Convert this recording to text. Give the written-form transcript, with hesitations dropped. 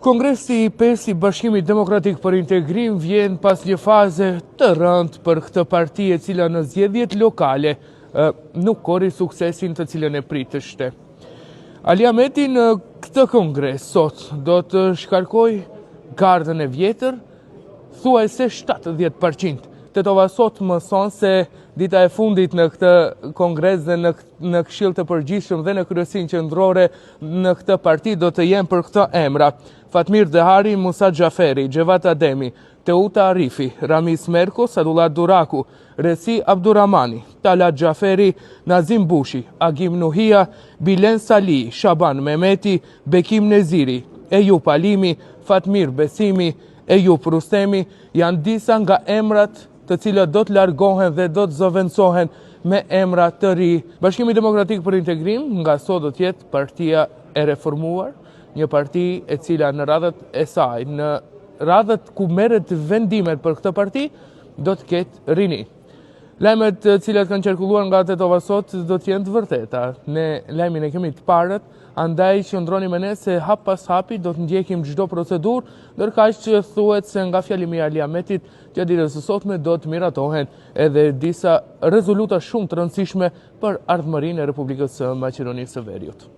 Kongresi i 5 i Bashkimit Demokratik për Integrim vjen pas një faze të rëndë për këtë parti e cila në zgjedhjet lokale nuk kori suksesin të cilën e pritështe. Ali Ahmeti në këtë kongres sot do të shkarkoj gardën e vjetër, thuajse 70%. Tetova sot më thonë se dita e fundit në këtë kongres dhe në Këshill të Përgjithshëm dhe në Kryesinë Qendrore në këtë parti do të jenë për këto emra: Fatmir Dehari, Musa Xhaferi, Xhevat Ademi, Teuta Arifi, Ramiz Merko, Sadullah Duraku, Resi Abdurrahmani, Talat Xhaferi, Nazim Bushi, Agim Nuhia, Bilen Sali, Shaban Mehmeti, Bekim Neziri, Ejup Alimi, Fatmir Besimi, Ejup Rustemi janë disa nga emrat të cilët do të largohen dhe do të zëvendësohen me emra të ri. Bashkimi Demokratik për Integrim nga sot do të jetë partia e reformuar, një parti e cila në radhët e saj, në radhët ku merret vendimet për këtë parti, do të ketë rini. Lajmet të cilat kanë qarkulluar nga Tetova sot do të jenë të vërteta. Ne lajmin e kemi të parët, andaj qëndroni me ne se hap pas hapi do të ndjekim çdo procedurë, ndërkaq që thuhet se nga fjalimi i Ali Ahmetit, gjatë ditës së sotme do të miratohen edhe disa rezoluta shumë të rëndësishme për ardhmërinë e Republikës së Maqedonisë së Veriut.